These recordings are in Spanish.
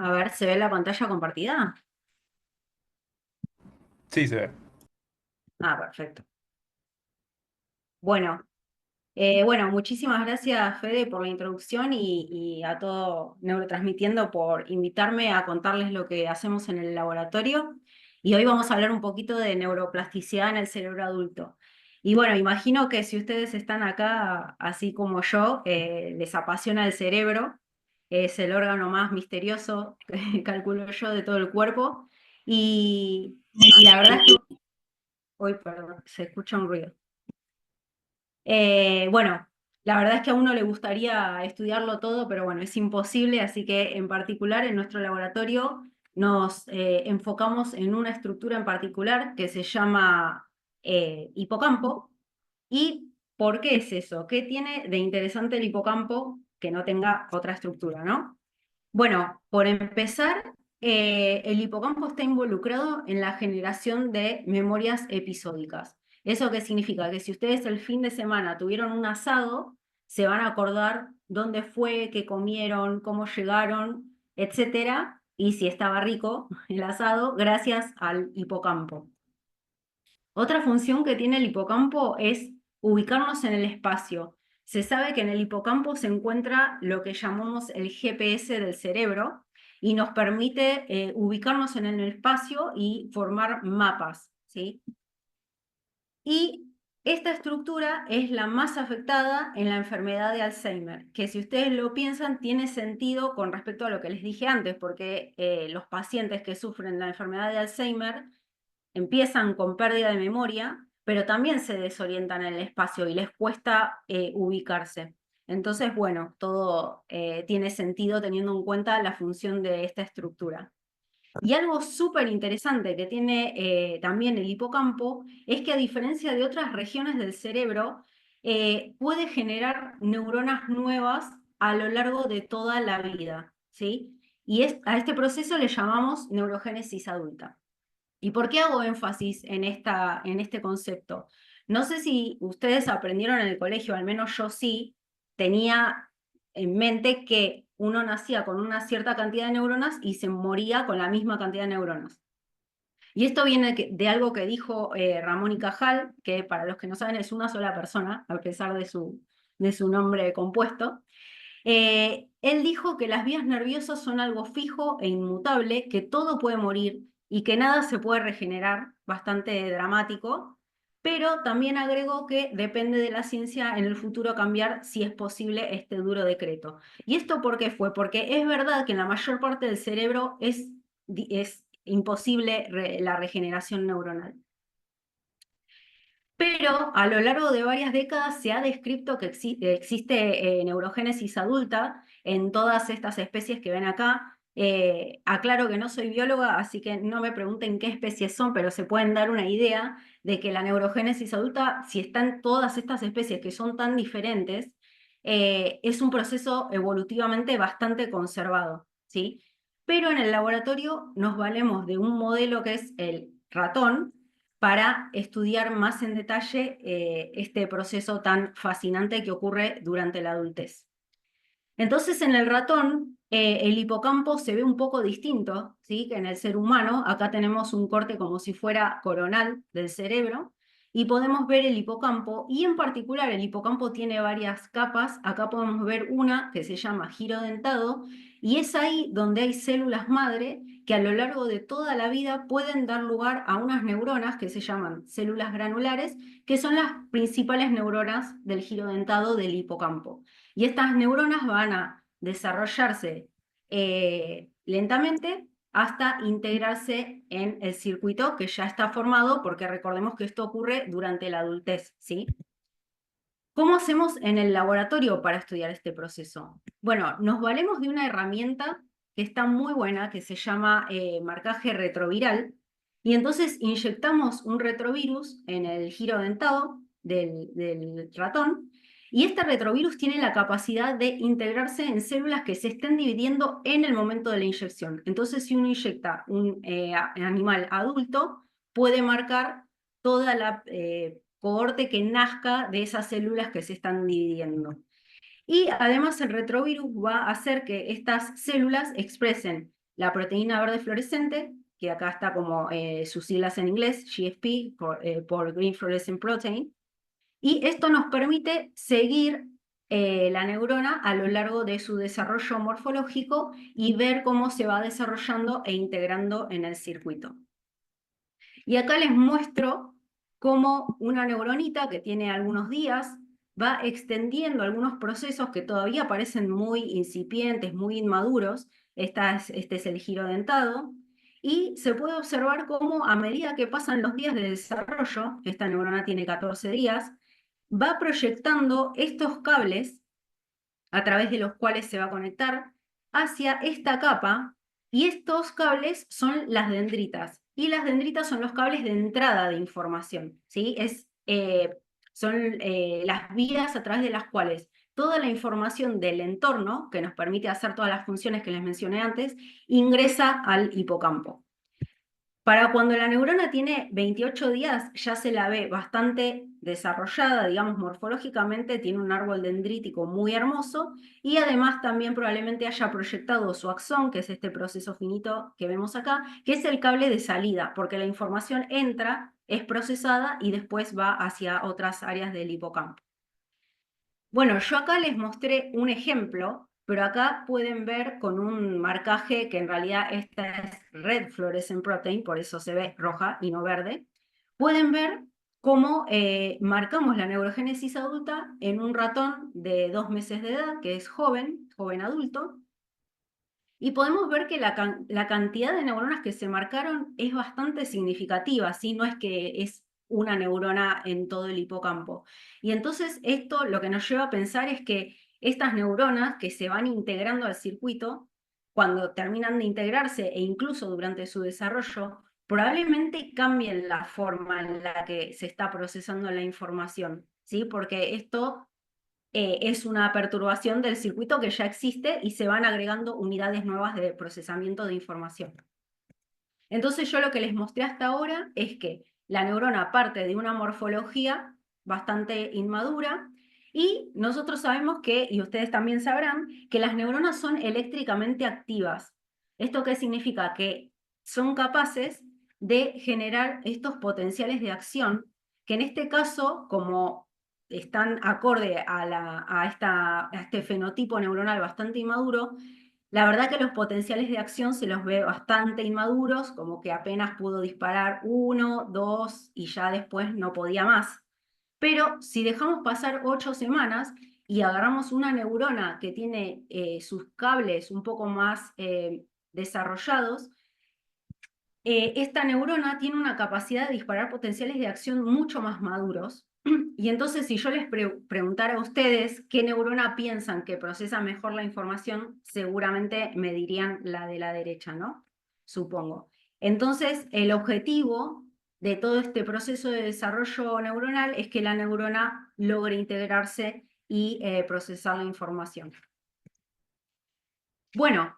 A ver, ¿se ve la pantalla compartida? Sí, se ve. Ah, perfecto. Bueno, muchísimas gracias, Fede, por la introducción y a todo Neurotransmitiendo por invitarme a contarles lo que hacemos en el laboratorio. Y hoy vamos a hablar un poquito de neuroplasticidad en el cerebro adulto. Y bueno, imagino que si ustedes están acá, así como yo, les apasiona el cerebro. Es el órgano más misterioso, calculo yo, de todo el cuerpo. Y la verdad es que Uy, perdón, se escucha un ruido. Bueno, la verdad es que a uno le gustaría estudiarlo todo, pero bueno, es imposible, así que en particular en nuestro laboratorio nos enfocamos en una estructura en particular que se llama hipocampo. ¿Y por qué es eso? ¿Qué tiene de interesante el hipocampo que no tenga otra estructura, no? Bueno, por empezar, el hipocampo está involucrado en la generación de memorias episódicas. ¿Eso qué significa? Que si ustedes el fin de semana tuvieron un asado, se van a acordar dónde fue, qué comieron, cómo llegaron, etcétera, y si estaba rico el asado, gracias al hipocampo. Otra función que tiene el hipocampo es ubicarnos en el espacio. Se sabe que en el hipocampo se encuentra lo que llamamos el GPS del cerebro y nos permite ubicarnos en el espacio y formar mapas, ¿sí? Y esta estructura es la más afectada en la enfermedad de Alzheimer, que si ustedes lo piensan tiene sentido con respecto a lo que les dije antes, porque los pacientes que sufren la enfermedad de Alzheimer empiezan con pérdida de memoria, pero también se desorientan en el espacio y les cuesta ubicarse. Entonces, bueno, todo tiene sentido teniendo en cuenta la función de esta estructura. Y algo súper interesante que tiene también el hipocampo es que a diferencia de otras regiones del cerebro, puede generar neuronas nuevas a lo largo de toda la vida, ¿sí? A este proceso le llamamos neurogénesis adulta. ¿Y por qué hago énfasis en este concepto? No sé si ustedes aprendieron en el colegio, al menos yo sí, tenía en mente que uno nacía con una cierta cantidad de neuronas y se moría con la misma cantidad de neuronas. Y esto viene de algo que dijo Ramón y Cajal, que para los que no saben es una sola persona, a pesar de su nombre compuesto. Él dijo que las vías nerviosas son algo fijo e inmutable, que todo puede morir y que nada se puede regenerar, bastante dramático, pero también agregó que depende de la ciencia en el futuro cambiar si es posible este duro decreto. ¿Y esto por qué fue? Porque es verdad que en la mayor parte del cerebro es imposible la regeneración neuronal. Pero a lo largo de varias décadas se ha descrito que existe neurogénesis adulta en todas estas especies que ven acá. Aclaro que no soy bióloga, así que no me pregunten qué especies son, pero se pueden dar una idea de que la neurogénesis adulta, si están todas estas especies que son tan diferentes, es un proceso evolutivamente bastante conservado, ¿sí? Pero en el laboratorio nos valemos de un modelo que es el ratón, para estudiar más en detalle este proceso tan fascinante que ocurre durante la adultez. Entonces, en el ratón, el hipocampo se ve un poco distinto, ¿sí? Que en el ser humano. Acá tenemos un corte como si fuera coronal del cerebro y podemos ver el hipocampo, y en particular el hipocampo tiene varias capas. Acá podemos ver una que se llama giro dentado, y es ahí donde hay células madre que a lo largo de toda la vida pueden dar lugar a unas neuronas que se llaman células granulares, que son las principales neuronas del giro dentado del hipocampo. Y estas neuronas van a desarrollarse lentamente hasta integrarse en el circuito que ya está formado, porque recordemos que esto ocurre durante la adultez, ¿sí? ¿Cómo hacemos en el laboratorio para estudiar este proceso? Bueno, nos valemos de una herramienta que está muy buena, que se llama marcaje retroviral, y entonces inyectamos un retrovirus en el giro dentado del ratón, y este retrovirus tiene la capacidad de integrarse en células que se estén dividiendo en el momento de la inyección. Entonces, si uno inyecta un animal adulto, puede marcar toda la cohorte que nazca de esas células que se están dividiendo. Y además el retrovirus va a hacer que estas células expresen la proteína verde fluorescente, que acá está como sus siglas en inglés, GFP, por Green Fluorescent Protein, y esto nos permite seguir la neurona a lo largo de su desarrollo morfológico y ver cómo se va desarrollando e integrando en el circuito. Y acá les muestro cómo una neuronita que tiene algunos días va extendiendo algunos procesos que todavía parecen muy incipientes, muy inmaduros. Este es el giro dentado. Y se puede observar cómo a medida que pasan los días de desarrollo, esta neurona tiene 14 días, va proyectando estos cables a través de los cuales se va a conectar hacia esta capa, y estos cables son las dendritas, y las dendritas son los cables de entrada de información, ¿sí? Son las vías a través de las cuales toda la información del entorno, que nos permite hacer todas las funciones que les mencioné antes, ingresa al hipocampo. Para cuando la neurona tiene 28 días, ya se la ve bastante desarrollada, digamos, morfológicamente, tiene un árbol dendrítico muy hermoso, y además también probablemente haya proyectado su axón, que es este proceso finito que vemos acá, que es el cable de salida, porque la información entra, es procesada y después va hacia otras áreas del hipocampo. Bueno, yo acá les mostré un ejemplo, pero acá pueden ver con un marcaje que en realidad esta es red fluorescent protein, por eso se ve roja y no verde. Pueden ver cómo marcamos la neurogénesis adulta en un ratón de 2 meses de edad, que es joven adulto, y podemos ver que la cantidad de neuronas que se marcaron es bastante significativa, ¿sí? No es que es una neurona en todo el hipocampo. Y entonces esto lo que nos lleva a pensar es que estas neuronas que se van integrando al circuito, cuando terminan de integrarse e incluso durante su desarrollo, probablemente cambien la forma en la que se está procesando la información, ¿sí? Porque esto es una perturbación del circuito que ya existe y se van agregando unidades nuevas de procesamiento de información. Entonces yo lo que les mostré hasta ahora es que la neurona parte de una morfología bastante inmadura, y nosotros sabemos que, y ustedes también sabrán, que las neuronas son eléctricamente activas. ¿Esto qué significa? Que son capaces de generar estos potenciales de acción, que en este caso, como están acorde a este fenotipo neuronal bastante inmaduro, la verdad que los potenciales de acción se los ve bastante inmaduros, como que apenas pudo disparar 1, 2 y ya después no podía más. Pero si dejamos pasar 8 semanas y agarramos una neurona que tiene sus cables un poco más desarrollados, esta neurona tiene una capacidad de disparar potenciales de acción mucho más maduros. Y entonces, si yo les preguntara a ustedes qué neurona piensan que procesa mejor la información, seguramente me dirían la de la derecha, ¿no? Supongo. Entonces, el objetivo de todo este proceso de desarrollo neuronal es que la neurona logre integrarse y procesar la información. Bueno,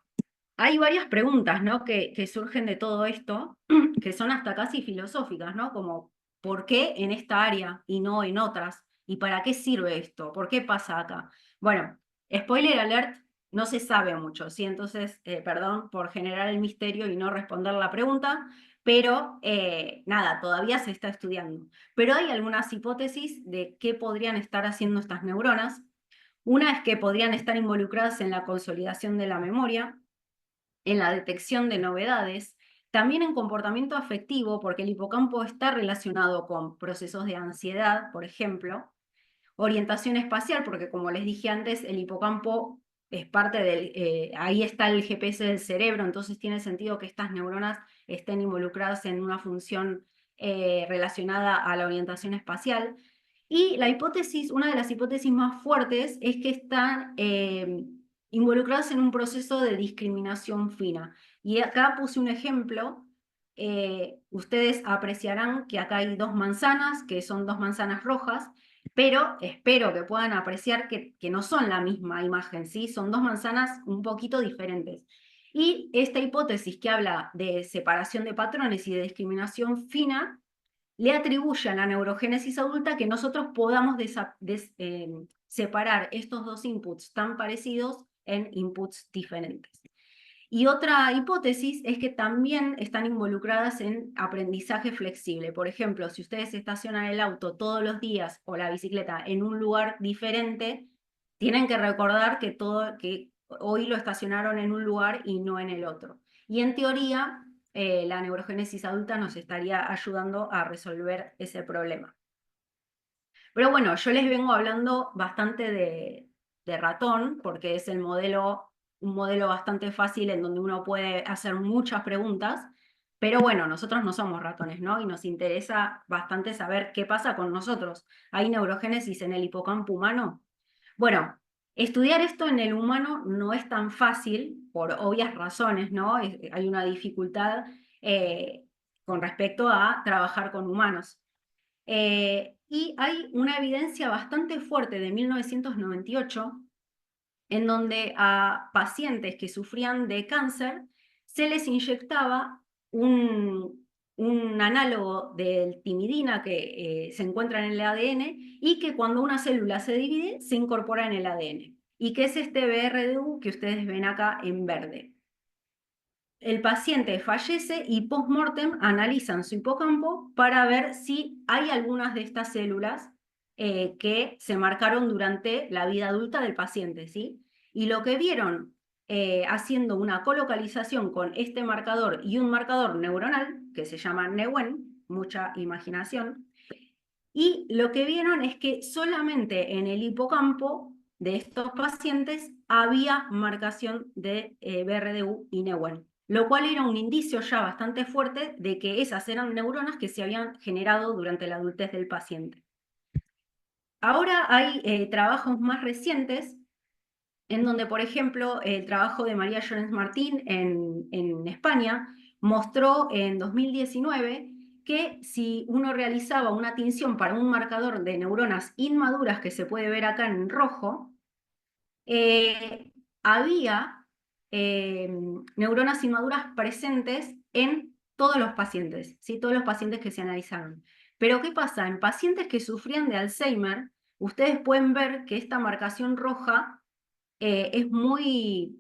hay varias preguntas, ¿no? que surgen de todo esto, que son hasta casi filosóficas, ¿no? Como, ¿por qué en esta área y no en otras? ¿Y para qué sirve esto? ¿Por qué pasa acá? Bueno, spoiler alert, no se sabe mucho, ¿sí? Entonces, perdón por generar el misterio y no responder la pregunta, pero nada, todavía se está estudiando. Pero hay algunas hipótesis de qué podrían estar haciendo estas neuronas. Una es que podrían estar involucradas en la consolidación de la memoria, en la detección de novedades, también en comportamiento afectivo, porque el hipocampo está relacionado con procesos de ansiedad, por ejemplo, orientación espacial, porque como les dije antes, el hipocampo es parte del, ahí está el GPS del cerebro, entonces tiene sentido que estas neuronas estén involucradas en una función relacionada a la orientación espacial. Y la hipótesis, una de las hipótesis más fuertes es que están involucradas en un proceso de discriminación fina. Y acá puse un ejemplo. Ustedes apreciarán que acá hay 2 manzanas, que son 2 manzanas rojas, pero espero que puedan apreciar que no son la misma imagen, ¿sí? Son 2 manzanas un poquito diferentes. Y esta hipótesis que habla de separación de patrones y de discriminación fina le atribuye a la neurogénesis adulta que nosotros podamos separar estos 2 inputs tan parecidos en inputs diferentes. Y otra hipótesis es que también están involucradas en aprendizaje flexible. Por ejemplo, si ustedes estacionan el auto todos los días o la bicicleta en un lugar diferente, tienen que recordar que hoy lo estacionaron en un lugar y no en el otro. Y en teoría, la neurogénesis adulta nos estaría ayudando a resolver ese problema. Pero bueno, yo les vengo hablando bastante de ratón, porque es un modelo bastante fácil en donde uno puede hacer muchas preguntas, pero bueno, nosotros no somos ratones, ¿no? Y nos interesa bastante saber qué pasa con nosotros. ¿Hay neurogénesis en el hipocampo humano? Bueno, estudiar esto en el humano no es tan fácil, por obvias razones, ¿no? Hay una dificultad con respecto a trabajar con humanos. Y hay una evidencia bastante fuerte de 1998 en donde a pacientes que sufrían de cáncer se les inyectaba un análogo de timidina que se encuentra en el ADN y que cuando una célula se divide se incorpora en el ADN. ¿Y qué es este BRDU que ustedes ven acá en verde? El paciente fallece y post-mortem analizan su hipocampo para ver si hay algunas de estas células que se marcaron durante la vida adulta del paciente, ¿sí? Y lo que vieron haciendo una colocalización con este marcador y un marcador neuronal, que se llama NEWEN, mucha imaginación, y lo que vieron es que solamente en el hipocampo de estos pacientes había marcación de BRDU y NEWEN, lo cual era un indicio ya bastante fuerte de que esas eran neuronas que se habían generado durante la adultez del paciente. Ahora hay trabajos más recientes en donde, por ejemplo, el trabajo de María Llorens Martín en España mostró en 2019 que si uno realizaba una tinción para un marcador de neuronas inmaduras que se puede ver acá en rojo, había neuronas inmaduras presentes en todos los pacientes, ¿sí? Todos los pacientes que se analizaron. Pero ¿qué pasa? En pacientes que sufrían de Alzheimer, ustedes pueden ver que esta marcación roja es muy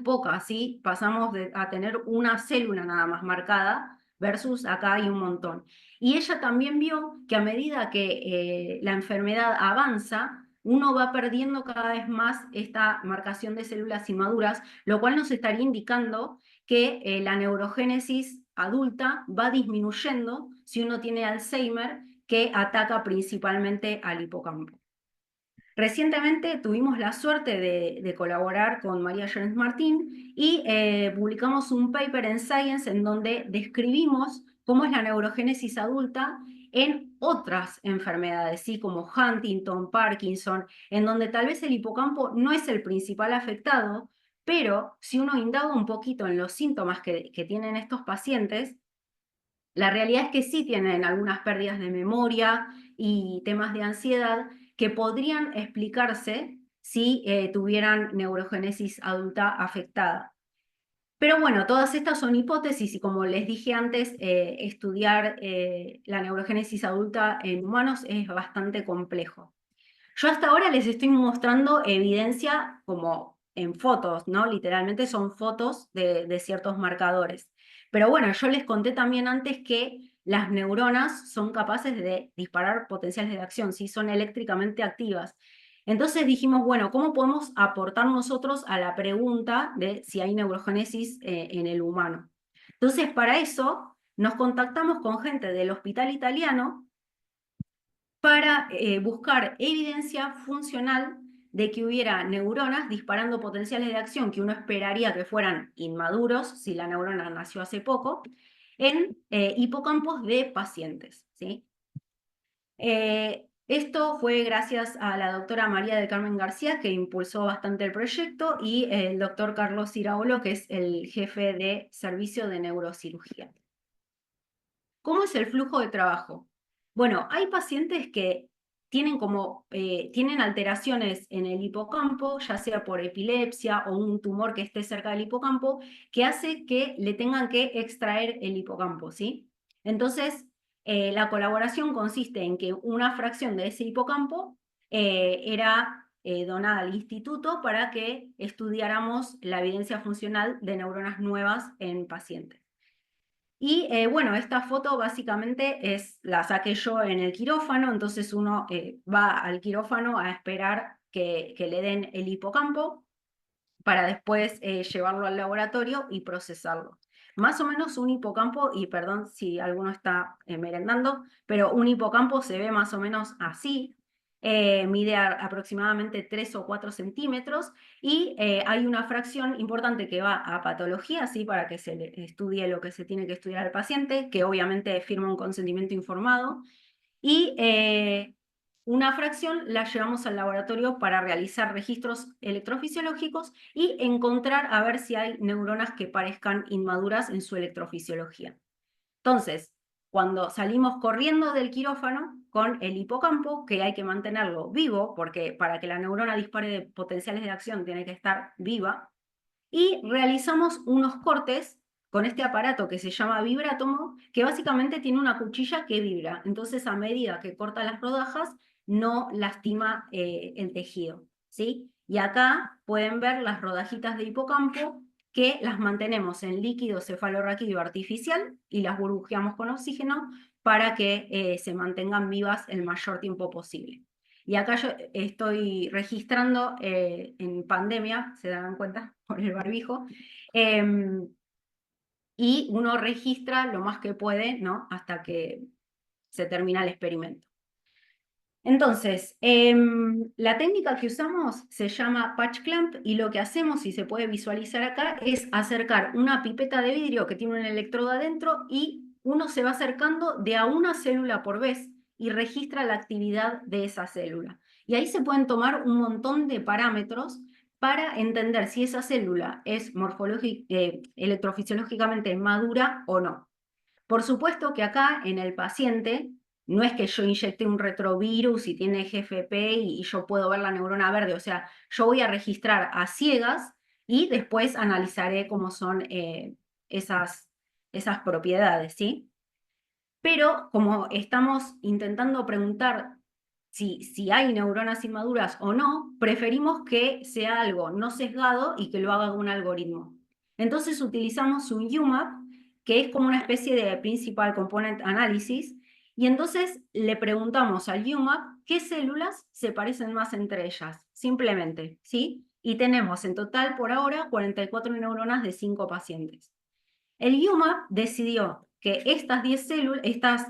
poca, ¿sí? Pasamos a tener una célula nada más marcada versus acá hay un montón. Y ella también vio que a medida que la enfermedad avanza, uno va perdiendo cada vez más esta marcación de células inmaduras, lo cual nos estaría indicando que la neurogénesis adulta va disminuyendo si uno tiene Alzheimer, que ataca principalmente al hipocampo. Recientemente tuvimos la suerte de colaborar con María Llorens Martín y publicamos un paper en Science en donde describimos cómo es la neurogénesis adulta en otras enfermedades, ¿sí? Como Huntington, Parkinson, en donde tal vez el hipocampo no es el principal afectado, pero si uno indaga un poquito en los síntomas que tienen estos pacientes, la realidad es que sí tienen algunas pérdidas de memoria y temas de ansiedad que podrían explicarse si tuvieran neurogénesis adulta afectada. Pero bueno, todas estas son hipótesis y como les dije antes, estudiar la neurogénesis adulta en humanos es bastante complejo. Yo hasta ahora les estoy mostrando evidencia como en fotos, ¿no? Literalmente son fotos de ciertos marcadores. Pero bueno, yo les conté también antes que las neuronas son capaces de disparar potenciales de acción, ¿sí? Son eléctricamente activas. Entonces dijimos, bueno, ¿cómo podemos aportar nosotros a la pregunta de si hay neurogénesis en el humano? Entonces, para eso nos contactamos con gente del Hospital Italiano para buscar evidencia funcional de que hubiera neuronas disparando potenciales de acción que uno esperaría que fueran inmaduros, si la neurona nació hace poco, en hipocampos de pacientes, ¿sí? Esto fue gracias a la doctora María del Carmen García, que impulsó bastante el proyecto, y el doctor Carlos Iraolo, que es el jefe de servicio de neurocirugía. ¿Cómo es el flujo de trabajo? Bueno, hay pacientes que tienen alteraciones en el hipocampo, ya sea por epilepsia o un tumor que esté cerca del hipocampo, que hace que le tengan que extraer el hipocampo, ¿sí? Entonces, la colaboración consiste en que una fracción de ese hipocampo era donada al instituto para que estudiáramos la evidencia funcional de neuronas nuevas en pacientes. Y bueno, esta foto básicamente la saqué yo en el quirófano, entonces uno va al quirófano a esperar que le den el hipocampo para después llevarlo al laboratorio y procesarlo. Más o menos un hipocampo, y perdón si alguno está merendando, pero un hipocampo se ve más o menos así, mide aproximadamente 3 o 4 centímetros y hay una fracción importante que va a patología, ¿sí? Para que se le estudie lo que se tiene que estudiar al paciente, que obviamente firma un consentimiento informado, y una fracción la llevamos al laboratorio para realizar registros electrofisiológicos y encontrar a ver si hay neuronas que parezcan inmaduras en su electrofisiología. Entonces, cuando salimos corriendo del quirófano con el hipocampo, que hay que mantenerlo vivo, porque para que la neurona dispare de potenciales de acción tiene que estar viva, y realizamos unos cortes con este aparato que se llama vibrátomo, que básicamente tiene una cuchilla que vibra. Entonces, a medida que corta las rodajas, no lastima el tejido, ¿sí? Y acá pueden ver las rodajitas de hipocampo que las mantenemos en líquido cefalorraquídeo artificial y las burbujeamos con oxígeno para que se mantengan vivas el mayor tiempo posible. Y acá yo estoy registrando en pandemia, se dan cuenta por el barbijo, y uno registra lo más que puede, ¿no? Hasta que se termina el experimento. Entonces, la técnica que usamos se llama patch clamp y lo que hacemos, y se puede visualizar acá, es acercar una pipeta de vidrio que tiene un electrodo adentro y uno se va acercando de a una célula por vez y registra la actividad de esa célula. Y ahí se pueden tomar un montón de parámetros para entender si esa célula es electrofisiológicamente madura o no. Por supuesto que acá en el paciente no es que yo inyecte un retrovirus y tiene GFP y yo puedo ver la neurona verde, o sea, yo voy a registrar a ciegas y después analizaré cómo son esas propiedades, ¿sí? Pero como estamos intentando preguntar si hay neuronas inmaduras o no, preferimos que sea algo no sesgado y que lo haga un algoritmo. Entonces utilizamos un UMAP, que es como una especie de Principal Component Analysis, y entonces le preguntamos al UMAP qué células se parecen más entre ellas, simplemente, ¿sí? Y tenemos en total por ahora 44 neuronas de 5 pacientes. El UMAP decidió que estas 10 células,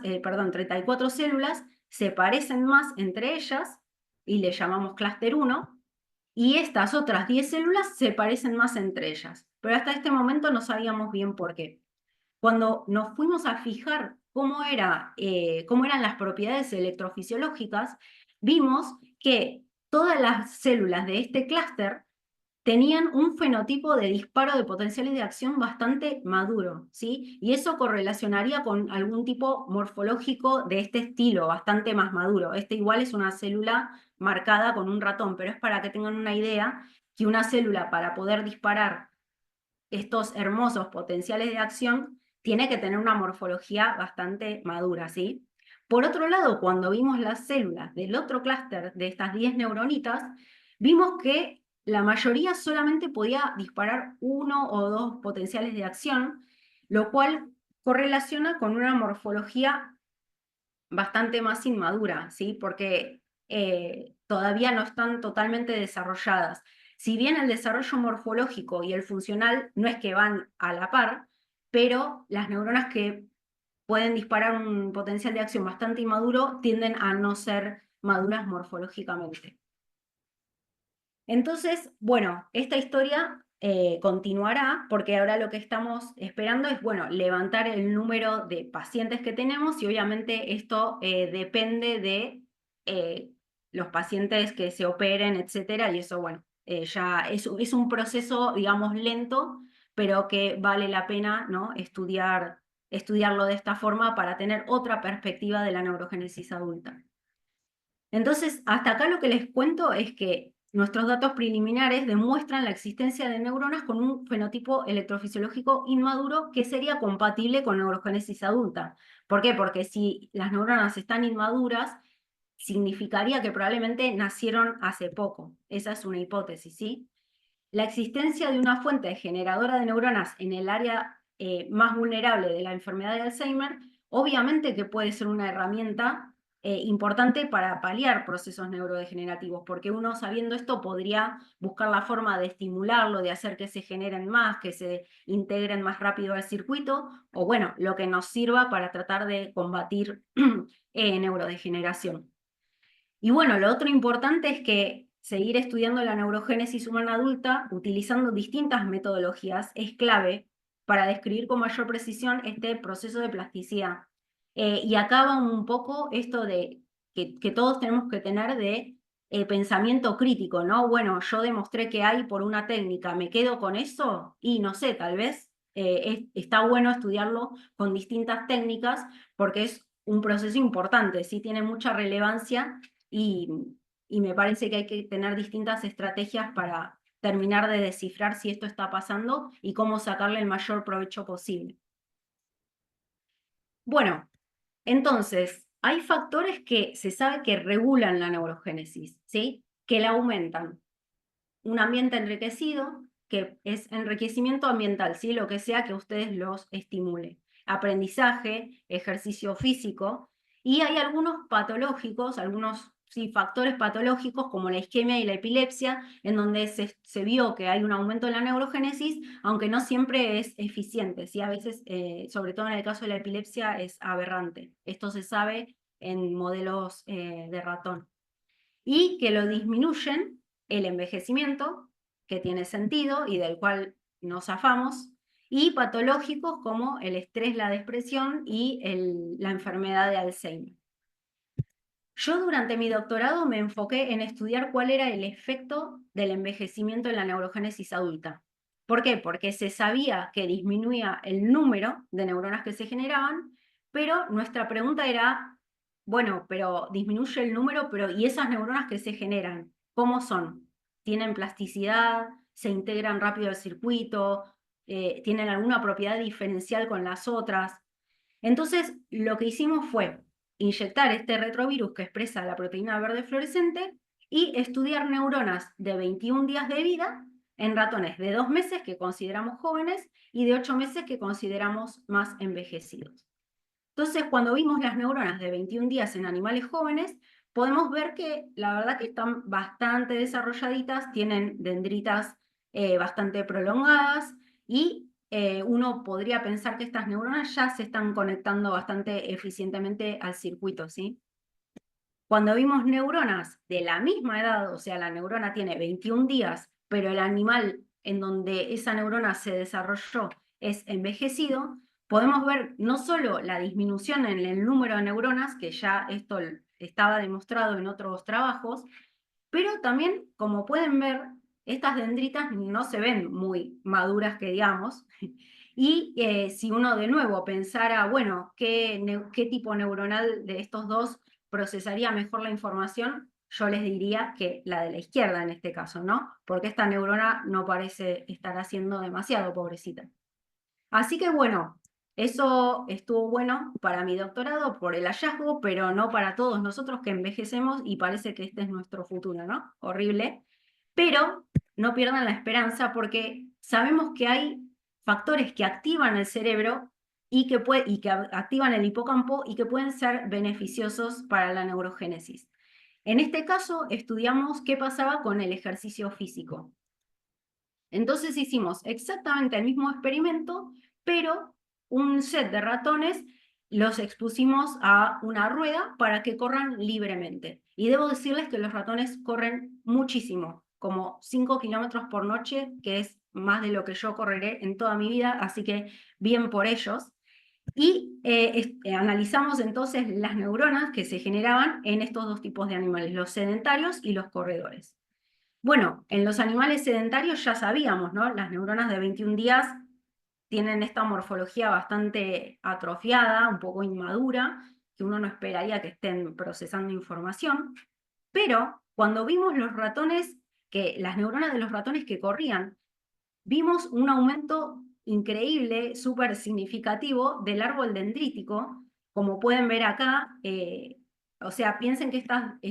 34 células se parecen más entre ellas y le llamamos clúster 1, y estas otras 10 células se parecen más entre ellas. Pero hasta este momento no sabíamos bien por qué. Cuando nos fuimos a fijar cómo eran las propiedades electrofisiológicas, vimos que todas las células de este clúster tenían un fenotipo de disparo de potenciales de acción bastante maduro, ¿sí? Y eso correlacionaría con algún tipo morfológico de este estilo, bastante más maduro. Este igual es una célula marcada con un ratón, pero es para que tengan una idea que una célula para poder disparar estos hermosos potenciales de acción tiene que tener una morfología bastante madura, ¿sí? Por otro lado, cuando vimos las células del otro clúster de estas 10 neuronitas, vimos que la mayoría solamente podía disparar uno o dos potenciales de acción, lo cual correlaciona con una morfología bastante más inmadura, ¿sí? Porque todavía no están totalmente desarrolladas. Si bien el desarrollo morfológico y el funcional no es que van a la par, pero las neuronas que pueden disparar un potencial de acción bastante inmaduro tienden a no ser maduras morfológicamente. Entonces, bueno, esta historia continuará porque ahora lo que estamos esperando es, bueno, levantar el número de pacientes que tenemos y obviamente esto depende de los pacientes que se operen, etcétera, y eso, bueno, ya es un proceso, digamos, lento, pero que vale la pena, ¿no? Estudiarlo de esta forma para tener otra perspectiva de la neurogénesis adulta. Entonces, hasta acá lo que les cuento es que nuestros datos preliminares demuestran la existencia de neuronas con un fenotipo electrofisiológico inmaduro que sería compatible con neurogénesis adulta. ¿Por qué? Porque si las neuronas están inmaduras, significaría que probablemente nacieron hace poco. Esa es una hipótesis, ¿sí? La existencia de una fuente generadora de neuronas en el área más vulnerable de la enfermedad de Alzheimer, obviamente que puede ser una herramienta importante para paliar procesos neurodegenerativos, porque uno sabiendo esto podría buscar la forma de estimularlo, de hacer que se generen más, que se integren más rápido al circuito, o bueno, lo que nos sirva para tratar de combatir neurodegeneración. Y bueno, lo otro importante es que seguir estudiando la neurogénesis humana adulta utilizando distintas metodologías es clave para describir con mayor precisión este proceso de plasticidad. Y acá va un poco esto de que todos tenemos que tener de pensamiento crítico, ¿no? Bueno, yo demostré que hay por una técnica, ¿me quedo con eso? Y no sé, tal vez está bueno estudiarlo con distintas técnicas porque es un proceso importante, sí tiene mucha relevancia y, y me parece que hay que tener distintas estrategias para terminar de descifrar si esto está pasando y cómo sacarle el mayor provecho posible. Bueno, entonces, hay factores que se sabe que regulan la neurogénesis, ¿sí? Que la aumentan. Un ambiente enriquecido, que es enriquecimiento ambiental, ¿sí? Lo que sea que ustedes los estimule. Aprendizaje, ejercicio físico, y hay algunos patológicos, algunos sí, factores patológicos como la isquemia y la epilepsia, en donde se vio que hay un aumento en la neurogénesis, aunque no siempre es eficiente, ¿sí? A veces, sobre todo en el caso de la epilepsia, es aberrante. Esto se sabe en modelos de ratón. Y que lo disminuyen el envejecimiento, que tiene sentido y del cual nos zafamos, y patológicos como el estrés, la depresión y la enfermedad de Alzheimer. Yo durante mi doctorado me enfoqué en estudiar cuál era el efecto del envejecimiento en la neurogénesis adulta. ¿Por qué? Porque se sabía que disminuía el número de neuronas que se generaban, pero nuestra pregunta era, bueno, pero disminuye el número, pero ¿y esas neuronas que se generan? ¿Cómo son? ¿Tienen plasticidad? ¿Se integran rápido al circuito? ¿Tienen alguna propiedad diferencial con las otras? Entonces, lo que hicimos fue inyectar este retrovirus que expresa la proteína verde fluorescente y estudiar neuronas de 21 días de vida en ratones de 2 meses que consideramos jóvenes y de 8 meses que consideramos más envejecidos. Entonces, cuando vimos las neuronas de 21 días en animales jóvenes, podemos ver que la verdad que están bastante desarrolladitas, tienen dendritas bastante prolongadas y uno podría pensar que estas neuronas ya se están conectando bastante eficientemente al circuito, ¿sí? Cuando vimos neuronas de la misma edad, o sea, la neurona tiene 21 días, pero el animal en donde esa neurona se desarrolló es envejecido, podemos ver no solo la disminución en el número de neuronas, que ya esto estaba demostrado en otros trabajos, pero también, como pueden ver, estas dendritas no se ven muy maduras, que digamos, y si uno de nuevo pensara, bueno, ¿qué tipo neuronal de estos dos procesaría mejor la información? Yo les diría que la de la izquierda en este caso, ¿no? Porque esta neurona no parece estar haciendo demasiado, pobrecita. Así que bueno, eso estuvo bueno para mi doctorado por el hallazgo, pero no para todos nosotros que envejecemos y parece que este es nuestro futuro, ¿no? Horrible. Pero no pierdan la esperanza porque sabemos que hay factores que activan el cerebro y que activan el hipocampo y que pueden ser beneficiosos para la neurogénesis. En este caso, estudiamos qué pasaba con el ejercicio físico. Entonces hicimos exactamente el mismo experimento, pero un set de ratones los expusimos a una rueda para que corran libremente. Y debo decirles que los ratones corren muchísimo, como 5 kilómetros por noche, que es más de lo que yo correré en toda mi vida, así que bien por ellos. Y analizamos entonces las neuronas que se generaban en estos dos tipos de animales, los sedentarios y los corredores. Bueno, en los animales sedentarios ya sabíamos, ¿no? Las neuronas de 21 días tienen esta morfología bastante atrofiada, un poco inmadura, que uno no esperaría que estén procesando información, pero cuando vimos los ratones, las neuronas de los ratones que corrían, vimos un aumento increíble, súper significativo del árbol dendrítico, como pueden ver acá, O sea, piensen que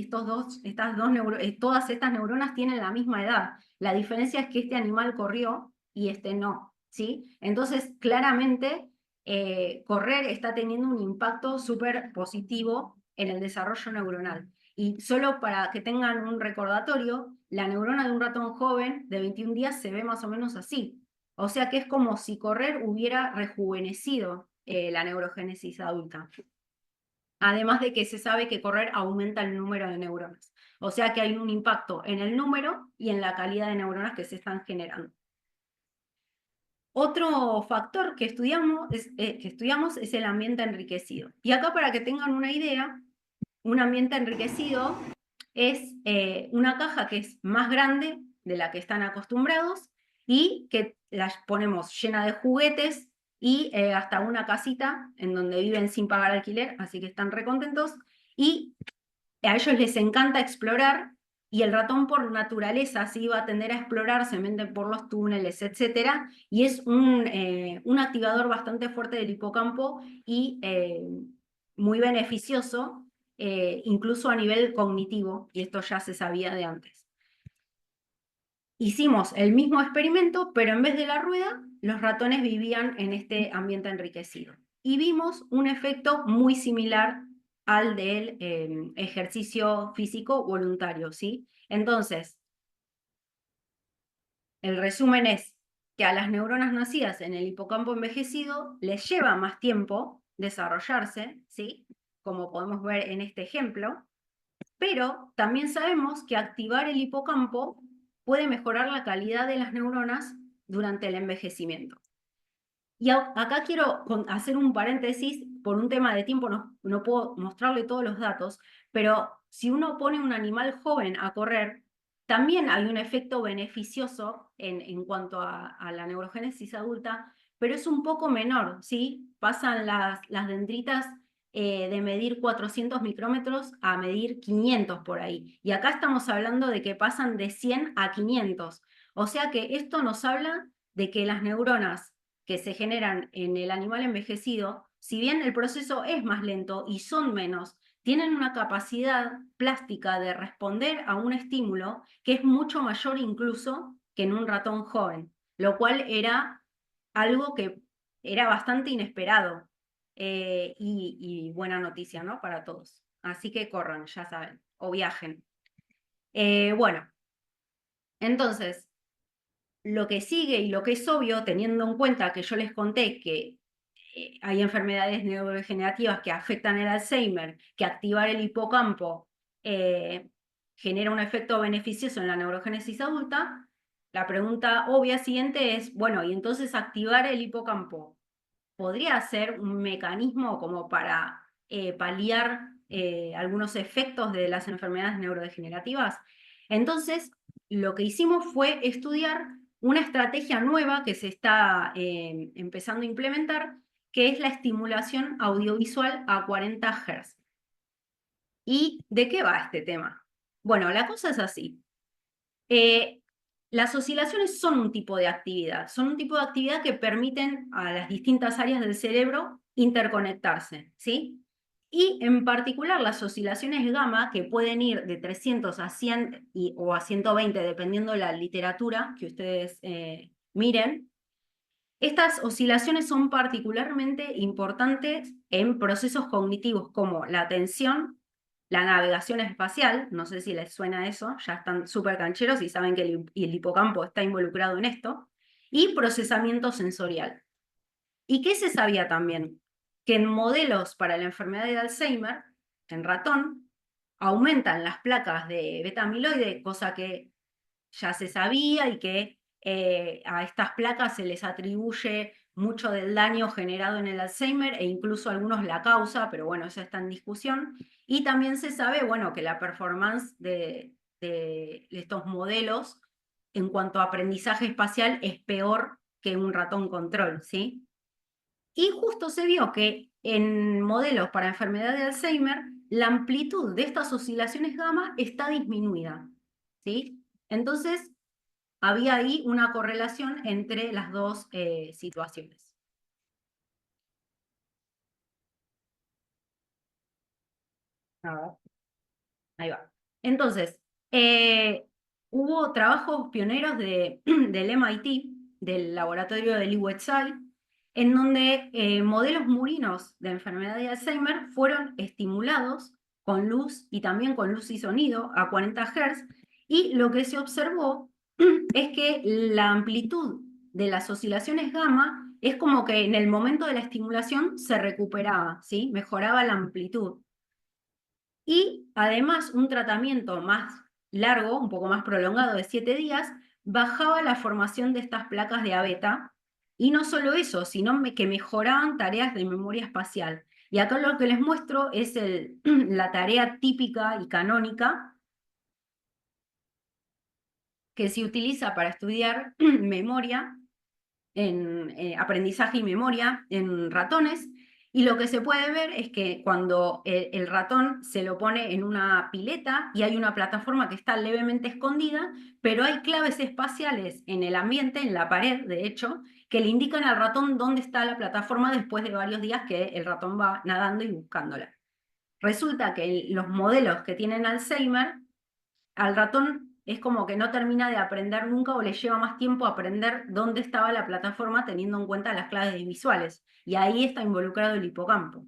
todas estas neuronas tienen la misma edad. La diferencia es que este animal corrió y este no, ¿sí? Entonces, claramente, correr está teniendo un impacto súper positivo en el desarrollo neuronal. Y solo para que tengan un recordatorio, la neurona de un ratón joven de 21 días se ve más o menos así. O sea que es como si correr hubiera rejuvenecido la neurogénesis adulta. Además de que se sabe que correr aumenta el número de neuronas. O sea que hay un impacto en el número y en la calidad de neuronas que se están generando. Otro factor que estudiamos es el ambiente enriquecido. Y acá, para que tengan una idea, un ambiente enriquecido es una caja que es más grande de la que están acostumbrados y que la ponemos llena de juguetes y hasta una casita en donde viven sin pagar alquiler, así que están recontentos. Y a ellos les encanta explorar, y el ratón por naturaleza sí va a tender a explorar, se mete por los túneles, etcétera, y es un activador bastante fuerte del hipocampo y muy beneficioso, incluso a nivel cognitivo, y esto ya se sabía de antes. Hicimos el mismo experimento, pero en vez de la rueda, los ratones vivían en este ambiente enriquecido. Y vimos un efecto muy similar al del ejercicio físico voluntario, ¿sí? Entonces, el resumen es que a las neuronas nacidas en el hipocampo envejecido les lleva más tiempo desarrollarse, ¿sí? Como podemos ver en este ejemplo, pero también sabemos que activar el hipocampo puede mejorar la calidad de las neuronas durante el envejecimiento. Y acá quiero hacer un paréntesis, por un tema de tiempo no puedo mostrarle todos los datos, pero si uno pone un animal joven a correr, también hay un efecto beneficioso en cuanto a la neurogénesis adulta, pero es un poco menor, ¿sí? Pasan las dendritas de medir 400 micrómetros a medir 500 por ahí. Y acá estamos hablando de que pasan de 100 a 500. O sea que esto nos habla de que las neuronas que se generan en el animal envejecido, si bien el proceso es más lento y son menos, tienen una capacidad plástica de responder a un estímulo que es mucho mayor incluso que en un ratón joven, lo cual era algo que era bastante inesperado, y buena noticia, ¿no? Para todos. Así que corran, ya saben, o viajen. Bueno, entonces, lo que sigue y lo que es obvio, teniendo en cuenta que yo les conté que hay enfermedades neurodegenerativas que afectan el Alzheimer, que activar el hipocampo eh, genera un efecto beneficioso en la neurogénesis adulta, la pregunta obvia siguiente es, bueno, ¿y entonces activar el hipocampo podría ser un mecanismo como para paliar algunos efectos de las enfermedades neurodegenerativas? Entonces, lo que hicimos fue estudiar una estrategia nueva que se está empezando a implementar, que es la estimulación audiovisual a 40 Hz. ¿Y de qué va este tema? Bueno, la cosa es así. Eh, las oscilaciones son un tipo de actividad, son un tipo de actividad que permiten a las distintas áreas del cerebro interconectarse, ¿sí? Y en particular las oscilaciones gamma, que pueden ir de 300 a 100 o a 120, dependiendo de la literatura que ustedes miren, estas oscilaciones son particularmente importantes en procesos cognitivos como la atención, la navegación espacial, no sé si les suena eso, ya están súper cancheros y saben que el hipocampo está involucrado en esto, y procesamiento sensorial. ¿Y qué se sabía también? Que en modelos para la enfermedad de Alzheimer, en ratón, aumentan las placas de beta amiloide, cosa que ya se sabía, y que a estas placas se les atribuye mucho del daño generado en el Alzheimer, e incluso algunos la causa, pero bueno, eso está en discusión. Y también se sabe, bueno, que la performance de estos modelos en cuanto a aprendizaje espacial es peor que un ratón control, ¿sí? Y justo se vio que en modelos para enfermedad de Alzheimer, la amplitud de estas oscilaciones gamma está disminuida, ¿sí? Entonces, había ahí una correlación entre las dos situaciones. A ver. Ahí va. Entonces, eh, hubo trabajos pioneros del MIT, del laboratorio de Lee Wechsai, en donde modelos murinos de enfermedad de Alzheimer fueron estimulados con luz y también con luz y sonido a 40 Hz, y lo que se observó es que la amplitud de las oscilaciones gamma es como que en el momento de la estimulación se recuperaba, ¿sí? Mejoraba la amplitud. Y además un tratamiento más largo, un poco más prolongado de 7 días, bajaba la formación de estas placas de A-beta. Y no solo eso, sino que mejoraban tareas de memoria espacial. Y acá lo que les muestro es la tarea típica y canónica que se utiliza para estudiar memoria en aprendizaje y memoria en ratones, y lo que se puede ver es que cuando el ratón se lo pone en una pileta y hay una plataforma que está levemente escondida, pero hay claves espaciales en el ambiente, en la pared, de hecho, que le indican al ratón dónde está la plataforma después de varios días que el ratón va nadando y buscándola. Resulta que los modelos que tienen Alzheimer al ratón es como que no termina de aprender nunca o le lleva más tiempo aprender dónde estaba la plataforma teniendo en cuenta las claves visuales. Y ahí está involucrado el hipocampo.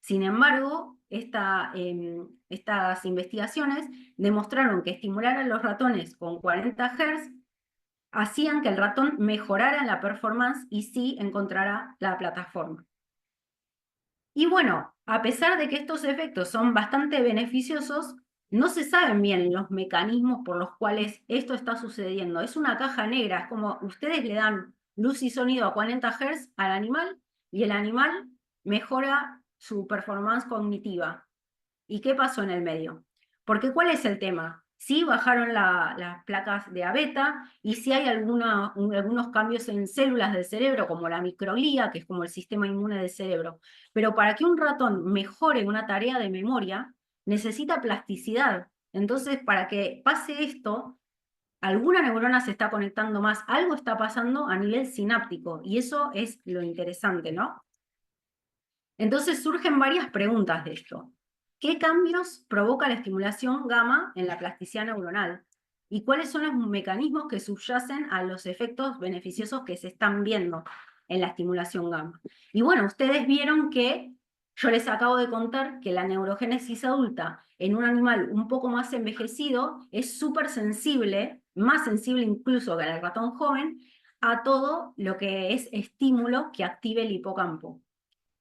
Sin embargo, estas investigaciones demostraron que estimular a los ratones con 40 Hz hacían que el ratón mejorara la performance y sí encontrara la plataforma. Y bueno, a pesar de que estos efectos son bastante beneficiosos, no se saben bien los mecanismos por los cuales esto está sucediendo. Es una caja negra, es como ustedes le dan luz y sonido a 40 Hz al animal y el animal mejora su performance cognitiva. ¿Y qué pasó en el medio? Porque ¿cuál es el tema? Sí bajaron las placas de A-beta y sí hay algunos cambios en células del cerebro, como la microglía, que es como el sistema inmune del cerebro. Pero para que un ratón mejore una tarea de memoria, necesita plasticidad. Entonces, para que pase esto, alguna neurona se está conectando más, algo está pasando a nivel sináptico, y eso es lo interesante, ¿no? Entonces surgen varias preguntas de esto. ¿Qué cambios provoca la estimulación gamma en la plasticidad neuronal? ¿Y cuáles son los mecanismos que subyacen a los efectos beneficiosos que se están viendo en la estimulación gamma? Y bueno, ustedes vieron que yo les acabo de contar que la neurogénesis adulta en un animal un poco más envejecido es súper sensible, más sensible incluso que en el ratón joven, a todo lo que es estímulo que active el hipocampo.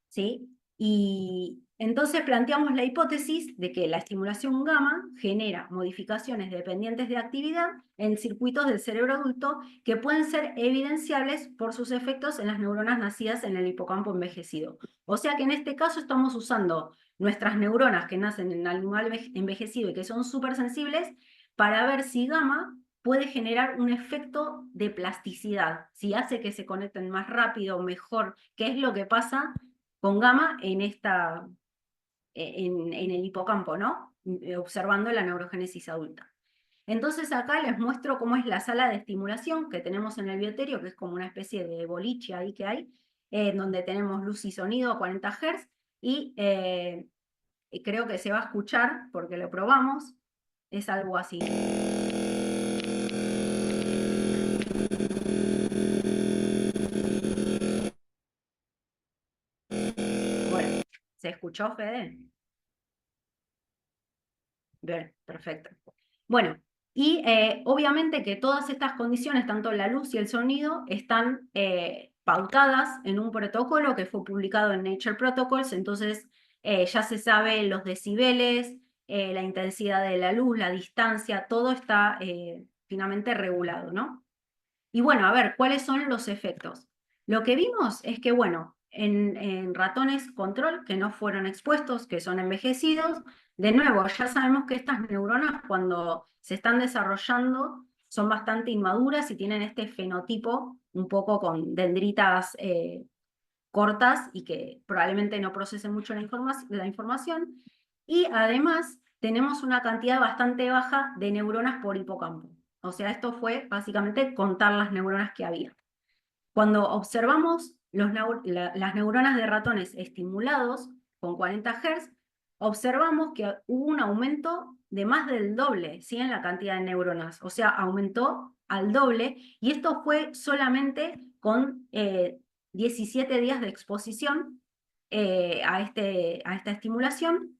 ¿Sí? Y entonces planteamos la hipótesis de que la estimulación gamma genera modificaciones dependientes de actividad en circuitos del cerebro adulto que pueden ser evidenciables por sus efectos en las neuronas nacidas en el hipocampo envejecido. O sea que en este caso estamos usando nuestras neuronas que nacen en el animal envejecido y que son súper sensibles para ver si gamma puede generar un efecto de plasticidad, si hace que se conecten más rápido, mejor, qué es lo que pasa con gamma en el hipocampo, ¿no? Observando la neurogénesis adulta. Entonces acá les muestro cómo es la sala de estimulación que tenemos en el bioterio, que es como una especie de boliche ahí que hay, donde tenemos luz y sonido a 40 Hz, y creo que se va a escuchar, porque lo probamos, es algo así. Bueno, ¿se escuchó, Fede? Bien, perfecto. Bueno, y obviamente que todas estas condiciones, tanto la luz y el sonido, están pautadas en un protocolo que fue publicado en Nature Protocols, entonces ya se sabe los decibeles, la intensidad de la luz, la distancia, todo está finamente regulado, ¿no? Y bueno, a ver, ¿cuáles son los efectos? Lo que vimos es que, bueno, en ratones control que no fueron expuestos, que son envejecidos, de nuevo, ya sabemos que estas neuronas cuando se están desarrollando son bastante inmaduras y tienen este fenotipo un poco con dendritas cortas y que probablemente no procesen mucho la información. Y además tenemos una cantidad bastante baja de neuronas por hipocampo. O sea, esto fue básicamente contar las neuronas que había. Cuando observamos las neuronas de ratones estimulados con 40 Hz, observamos que hubo un aumento de más del doble, ¿sí? En la cantidad de neuronas, o sea, aumentó al doble, y esto fue solamente con 17 días de exposición a esta estimulación.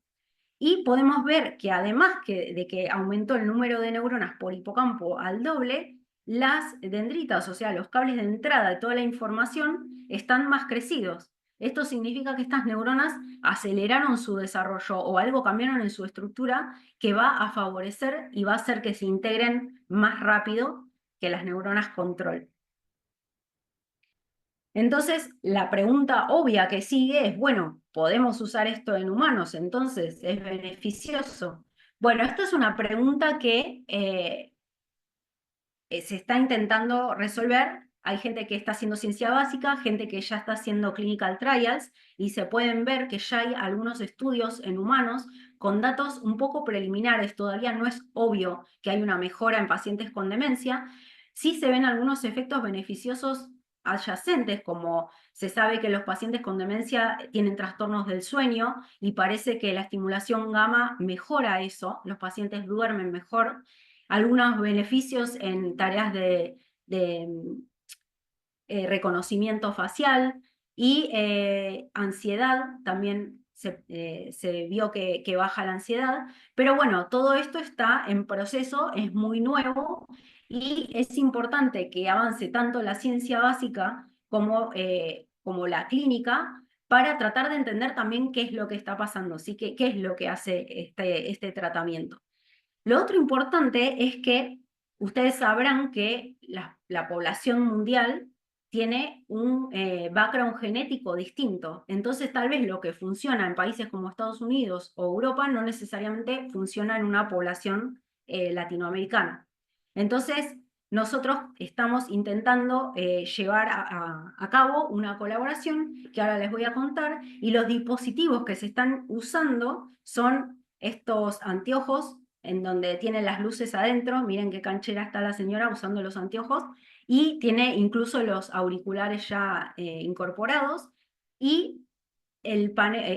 Y podemos ver que además de que aumentó el número de neuronas por hipocampo al doble, las dendritas, o sea, los cables de entrada de toda la información, están más crecidos. Esto significa que estas neuronas aceleraron su desarrollo o algo cambiaron en su estructura que va a favorecer y va a hacer que se integren más rápido que las neuronas control. Entonces, la pregunta obvia que sigue es, bueno, ¿podemos usar esto en humanos? Entonces, ¿es beneficioso? Bueno, esta es una pregunta que se está intentando resolver. Hay gente que está haciendo ciencia básica, gente que ya está haciendo clinical trials, y se pueden ver que ya hay algunos estudios en humanos con datos un poco preliminares. Todavía no es obvio que hay una mejora en pacientes con demencia. Sí se ven algunos efectos beneficiosos adyacentes, como se sabe que los pacientes con demencia tienen trastornos del sueño y parece que la estimulación gamma mejora eso, los pacientes duermen mejor. Algunos beneficios en tareas de reconocimiento facial y ansiedad, también se vio que baja la ansiedad, pero bueno, todo esto está en proceso, es muy nuevo, y es importante que avance tanto la ciencia básica como la clínica para tratar de entender también qué es lo que está pasando, ¿sí? Qué es lo que hace este tratamiento. Lo otro importante es que ustedes sabrán que la población mundial tiene un background genético distinto. Entonces, tal vez lo que funciona en países como Estados Unidos o Europa no necesariamente funciona en una población latinoamericana. Entonces, nosotros estamos intentando llevar a cabo una colaboración que ahora les voy a contar, y los dispositivos que se están usando son estos anteojos en donde tiene las luces adentro. Miren qué canchera está la señora usando los anteojos, y tiene incluso los auriculares ya incorporados. Y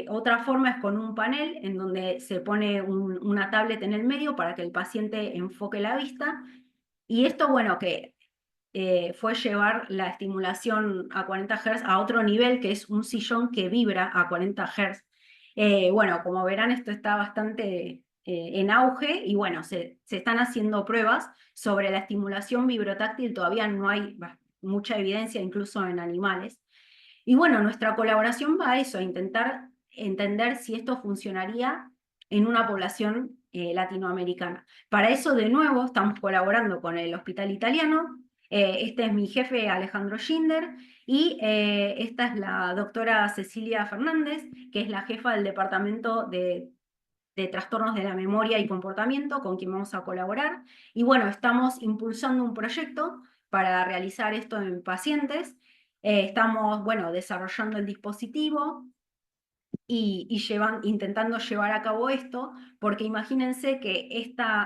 otra forma es con un panel en donde se pone una tablet en el medio para que el paciente enfoque la vista. Y esto, bueno, que fue llevar la estimulación a 40 Hz a otro nivel, que es un sillón que vibra a 40 Hz. Bueno, como verán, esto está bastante en auge, y bueno, se están haciendo pruebas sobre la estimulación vibrotáctil. Todavía no hay mucha evidencia, incluso en animales. Y bueno, nuestra colaboración va a eso, a intentar entender si esto funcionaría en una población latinoamericana. Para eso, de nuevo, estamos colaborando con el Hospital Italiano. Este es mi jefe, Alejandro Schinder, y esta es la doctora Cecilia Fernández, que es la jefa del Departamento de Trastornos de la Memoria y Comportamiento, con quien vamos a colaborar. Y bueno, estamos impulsando un proyecto para realizar esto en pacientes. Estamos, bueno, desarrollando el dispositivo y intentando llevar a cabo esto, porque imagínense que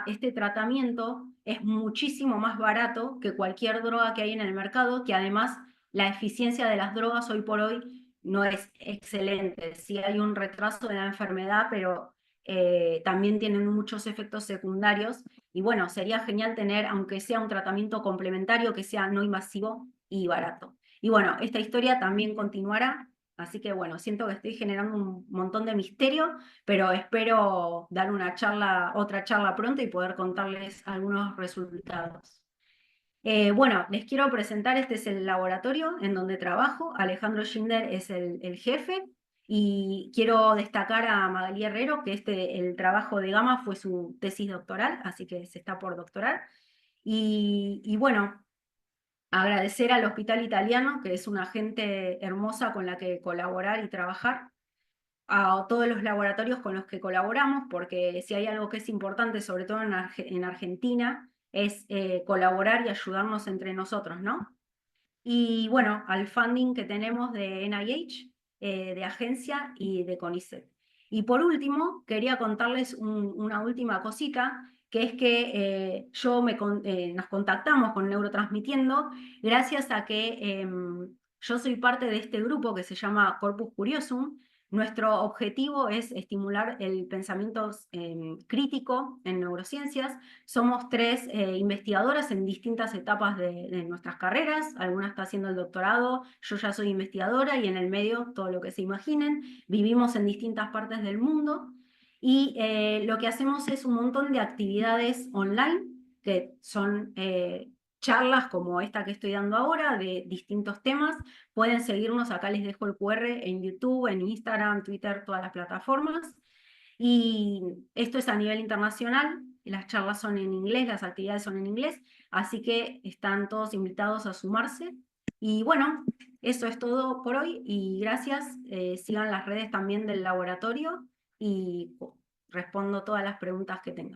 este tratamiento es muchísimo más barato que cualquier droga que hay en el mercado, que además la eficiencia de las drogas hoy por hoy no es excelente. Sí hay un retraso de la enfermedad, pero también tienen muchos efectos secundarios, y bueno, sería genial tener, aunque sea un tratamiento complementario, que sea no invasivo y barato. Y bueno, esta historia también continuará. Así que bueno, siento que estoy generando un montón de misterio, pero espero dar otra charla pronto, y poder contarles algunos resultados. Bueno, les quiero presentar, este es el laboratorio en donde trabajo. Alejandro Schinder es el jefe, y quiero destacar a Magalí Herrero, que el trabajo de Gama fue su tesis doctoral, así que se está por doctorar. Y bueno, agradecer al Hospital Italiano, que es una gente hermosa con la que colaborar y trabajar, a todos los laboratorios con los que colaboramos, porque si hay algo que es importante, sobre todo en Argentina, es colaborar y ayudarnos entre nosotros, ¿no? Y bueno, al funding que tenemos de NIH, de agencia y de CONICET. Y por último, quería contarles una última cosita, que es que nos contactamos con Neurotransmitiendo gracias a que yo soy parte de este grupo que se llama Corpus Curiosum, Nuestro objetivo es estimular el pensamiento crítico en neurociencias. Somos tres investigadoras en distintas etapas de nuestras carreras. Alguna está haciendo el doctorado, yo ya soy investigadora y en el medio todo lo que se imaginen. Vivimos en distintas partes del mundo y lo que hacemos es un montón de actividades online que son charlas como esta que estoy dando ahora de distintos temas. Pueden seguirnos, acá les dejo el QR en YouTube, en Instagram, Twitter, todas las plataformas. Y esto es a nivel internacional, las charlas son en inglés, las actividades son en inglés, así que están todos invitados a sumarse. Y bueno, eso es todo por hoy y gracias. Sigan las redes también del laboratorio y respondo todas las preguntas que tengan.